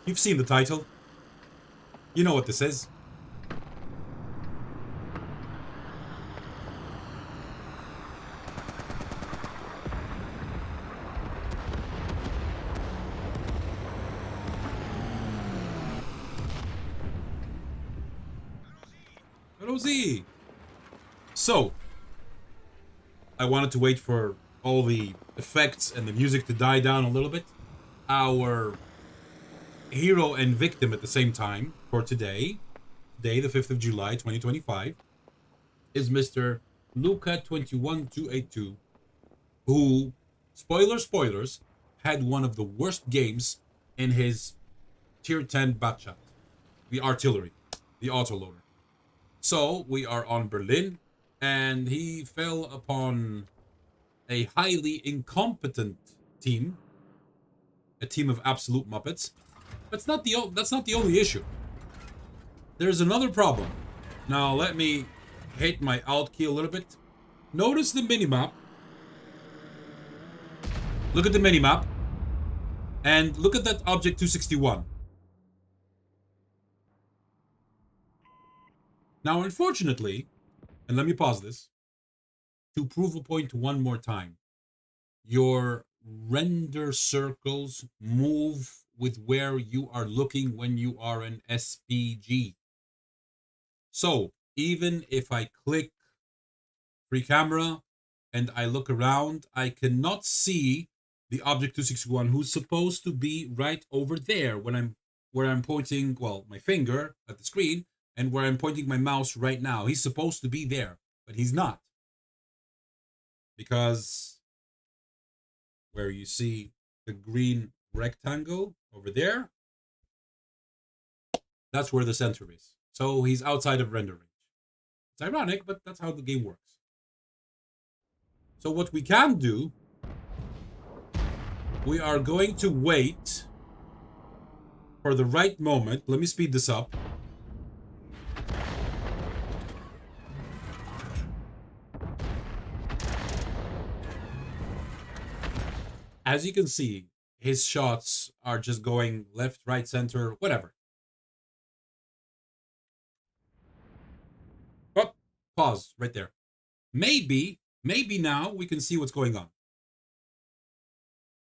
You've seen the title. You know what this is. Rosie. So, I wanted to wait for all the effects and the music to die down a little bit. Our hero and victim at the same time for today, the 5th of July, 2025, is Mr. luca21282, who, spoilers, had one of the worst games in his tier 10 batchat, the artillery, the autoloader. So we are on Berlin, and he fell upon a highly incompetent team, a team of absolute muppets. That's not the only issue. There's another problem. Now let me hit my Alt key a little bit. Notice the minimap. Look at the minimap. And look at that object 261. Now, unfortunately, and let me pause this, to prove a point one more time, your render circles move with where you are looking when you are an SPG. So, even if I click free camera and I look around, I cannot see the object 261 who's supposed to be right over there when where I'm pointing, well, my finger at the screen, and where I'm pointing my mouse right now. He's supposed to be there, but he's not. Because where you see the green rectangle over there, that's where the center is. So he's outside of render range. It's ironic, but that's how the game works. So what we can do, we are going to wait for the right moment. Let me speed this up. As you can see, his shots are just going left, right, center, whatever. Oh, pause right there. Maybe now we can see what's going on.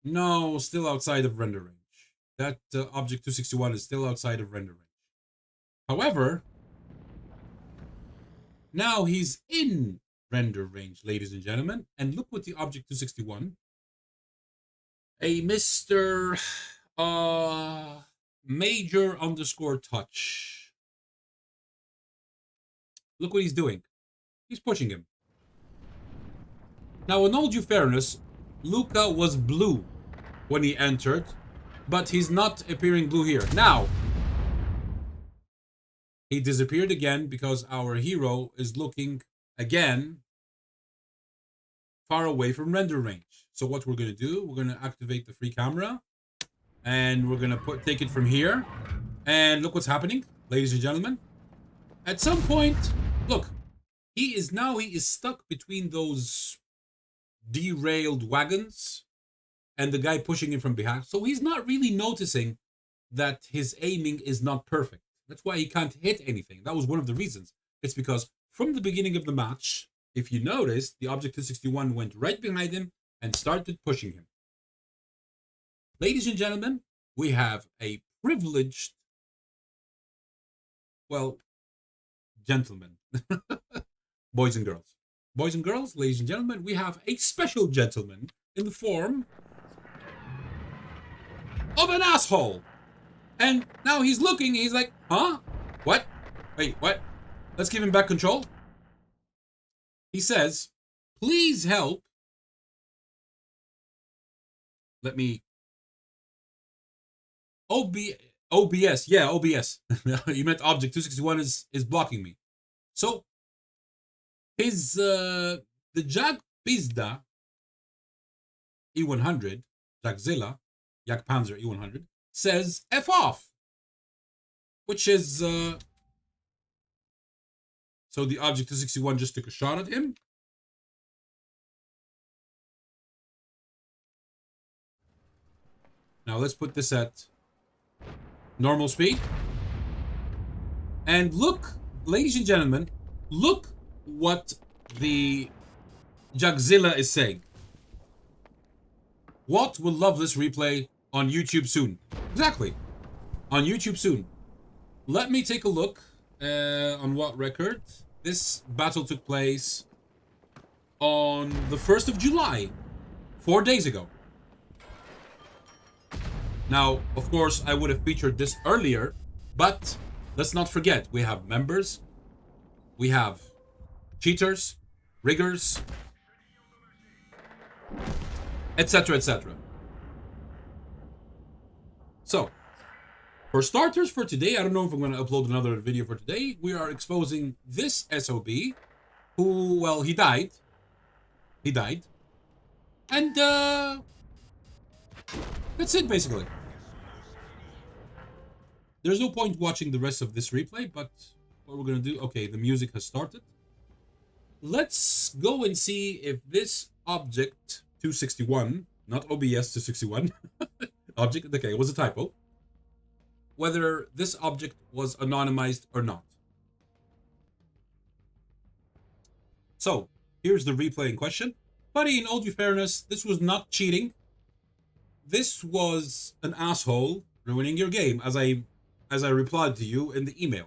No, still outside of render range. That object 261 is still outside of render range. However, now he's in render range, ladies and gentlemen. And look what the object 261, a Mr. Major underscore touch. Look what he's doing. He's pushing him. Now, in all due fairness, Luca was blue when he entered, but he's not appearing blue here. Now, he disappeared again because our hero is looking, again, far away from render range. So what we're going to do, we're going to activate the free camera, and we're going to take it from here. And look what's happening, ladies and gentlemen. At some point, look, he is stuck between those derailed wagons and the guy pushing him from behind. So he's not really noticing that his aiming is not perfect. That's why he can't hit anything. That was one of the reasons. It's because from the beginning of the match, if you notice, the object 261 went right behind him and started pushing him. Ladies and gentlemen, we have a privileged, well, gentlemen, boys and girls. Boys and girls, ladies and gentlemen, we have a special gentleman in the form of an asshole. And now he's looking, he's like, huh? What? Wait, what? Let's give him back control. He says, please help. Let me... OBS, yeah, OBS. You meant object 261 is blocking me. So, his, the Jag Pizda E100, Jagzilla, Jak Panzer E100, says F off. Which is, so the object 261 just took a shot at him. Now let's put this at Normal speed. And look, ladies and gentlemen, look what the Jagzilla is saying. WoT will love this replay on YouTube soon. Exactly. On YouTube soon. Let me take a look on what record. This battle took place on the 1st of July, 4 days ago. Now, of course, I would have featured this earlier, but let's not forget, we have members, we have cheaters, riggers, etc., etc. So, for starters, for today, I don't know if I'm going to upload another video for today. We are exposing this SOB, who, well, he died. He died. And, that's it, basically. There's no point watching the rest of this replay, but what we're going to do... Okay, the music has started. Let's go and see if this object 261, not OBS 261, object, okay, it was a typo, whether this object was anonymized or not. So, here's the replay in question. Buddy, in all due fairness, this was not cheating. This was an asshole ruining your game, as I replied to you in the email.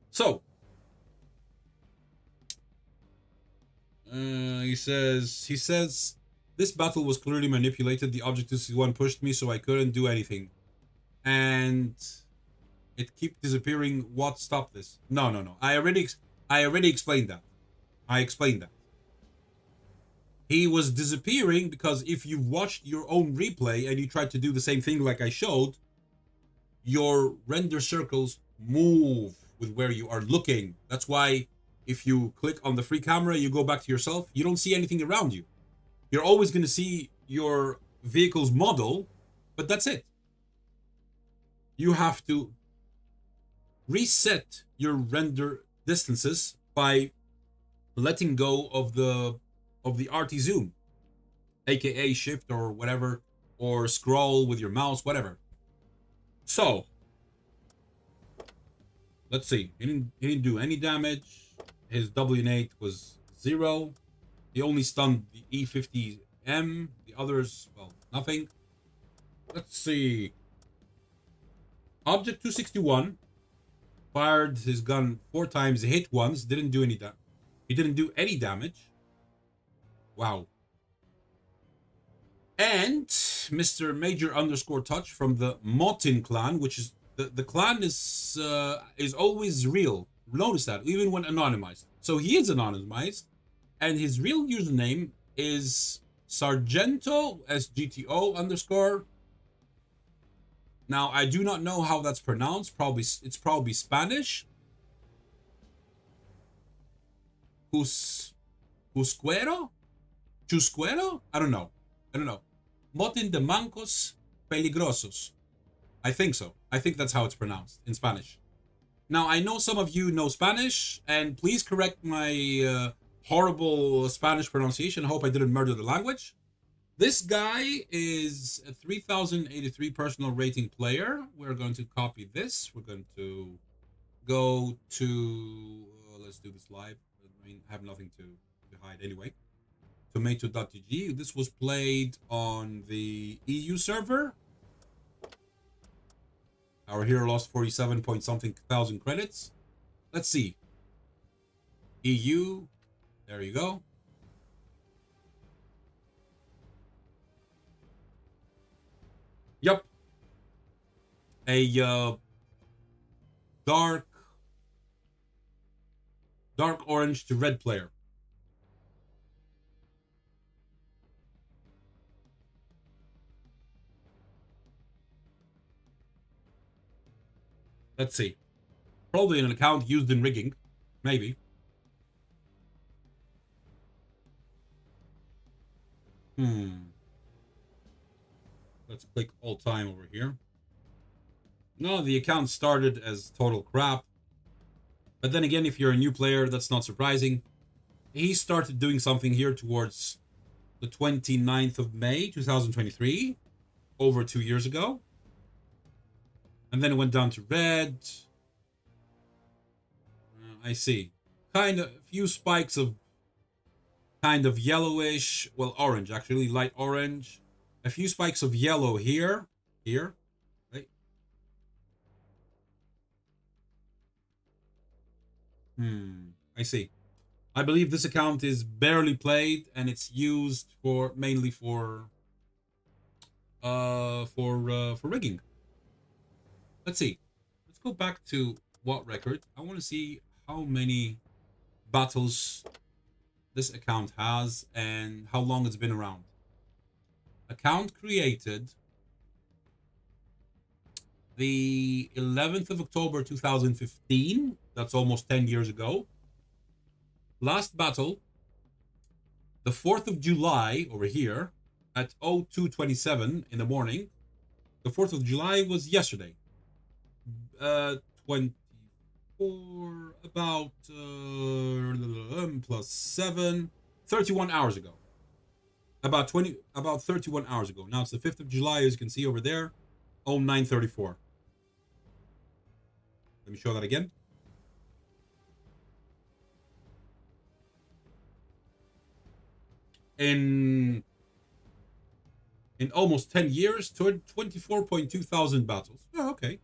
So, he says, this battle was clearly manipulated. The object 261 pushed me, so I couldn't do anything. And it keeps disappearing. What stopped this? No. I already explained that. I explained that. He was disappearing because if you watched your own replay and you tried to do the same thing like I showed, your render circles move with where you are looking. That's why if you click on the free camera, you go back to yourself, you don't see anything around you. You're always going to see your vehicle's model, but that's it. You have to reset your render distances by letting go of the RT zoom, aka shift or whatever, or scroll with your mouse, whatever. So let's see. He didn't do any damage. His W8 was 0. He only stunned the E50M. The others, well, nothing. Let's see. Object 261 fired his gun 4 times, hit once, didn't do any damage. He didn't do any damage. Wow. And Mr. Major _ Touch from the Motin clan, which is the clan is always real. Notice that, even when anonymized. So he is anonymized, and his real username is Sargento SGTO _ Now, I do not know how that's pronounced. It's probably Spanish. Chusquero? I don't know. Motin de Mancos Peligrosos. I think so. I think that's how it's pronounced in Spanish. Now, I know some of you know Spanish, and please correct my horrible Spanish pronunciation. I hope I didn't murder the language. This guy is a 3083 personal rating player. We're going to copy this. We're going to go to... let's do this live. I mean, I have nothing to hide anyway. Tomato.tg. This was played on the EU server. Our hero lost 47 point something thousand credits. Let's see. EU. There you go. Yep. A dark orange to red player. Let's see. Probably an account used in rigging. Maybe. Let's click all time over here. No, the account started as total crap. But then again, if you're a new player, that's not surprising. He started doing something here towards the 29th of May, 2023. Over 2 years ago. And then it went down to red. I see. Kind of a few spikes of kind of yellowish, well, orange, actually, light orange. A few spikes of yellow here. Here. Right. I see. I believe this account is barely played and it's used for mainly for rigging. Let's see. Let's go back to WoT record. I want to see how many battles this account has and how long it's been around. Account created the 11th of October 2015. That's almost 10 years ago. Last battle, the 4th of July over here at 02:27 in the morning. The 4th of July was yesterday. 24, about plus 7, 31 hours ago. About 31 hours ago. Now it's the 5th of July, as you can see over there, 09:34. Let me show that again. In almost 10 years, toward 24.2 thousand battles. Oh, okay.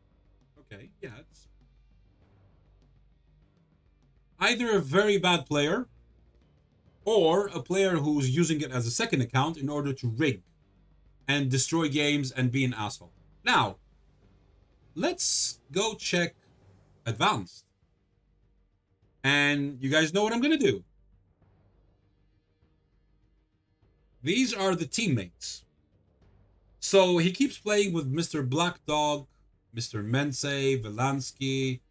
Okay, yeah, it's either a very bad player or a player who's using it as a second account in order to rig and destroy games and be an asshole. Now, let's go check advanced. And you guys know what I'm going to do. These are the teammates. So he keeps playing with Mr. Black Dog, Mr. Mense, Velansky,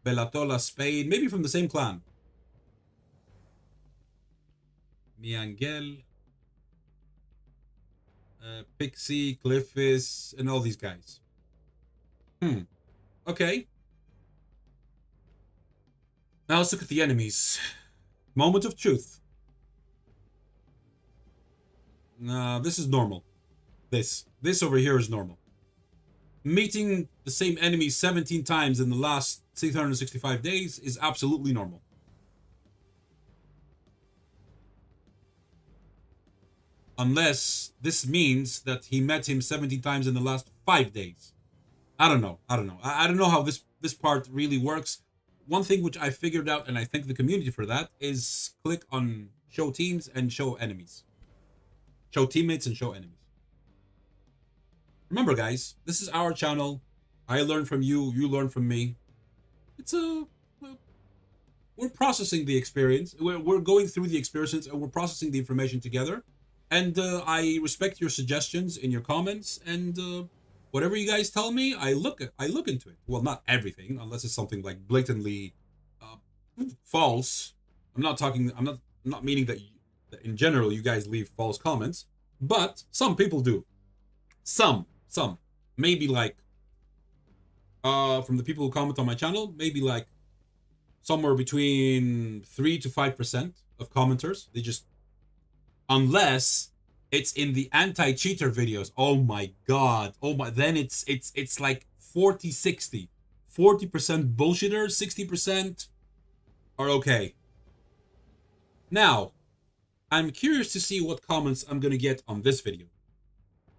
Belatola Spade, maybe from the same clan. Miangel, Pixie, Cliffis, and all these guys. Okay. Now let's look at the enemies. Moment of truth. This is normal. This over here is normal. Meeting the same enemy 17 times in the last 665 days is absolutely normal. Unless this means that he met him 17 times in the last 5 days. I don't know. I don't know how this part really works. One thing which I figured out, and I thank the community for that, is click on show teams and show enemies. Show teammates and show enemies. Remember, guys, this is our channel. I learn from you, you learn from me. We're processing the experience. We're going through the experiences and we're processing the information together. And I respect your suggestions in your comments. And whatever you guys tell me, I look into it. Well, not everything, unless it's something like blatantly false. I'm not meaning that in general you guys leave false comments, but some people do. Some maybe like from the people who comment on my channel, maybe like somewhere between 3 to 5% of commenters, they just, unless it's in the anti-cheater videos, oh my god, then it's like 40-60, 40% bullshitters, 60% are okay. Now, I'm curious to see what comments I'm gonna get on this video.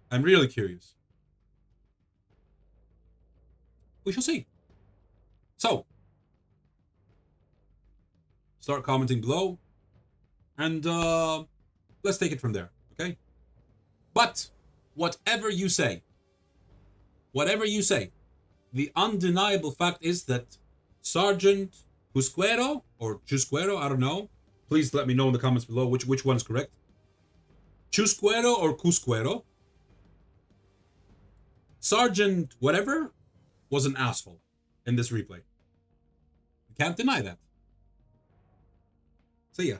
I'm really curious. We shall see. So, start commenting below, and let's take it from there, okay? But whatever you say, the undeniable fact is that Sergeant Cusquero or Chusquero, I don't know. Please let me know in the comments below which one's correct. Chusquero or Cusquero. Sergeant whatever was an asshole in this replay. You can't deny that. See ya.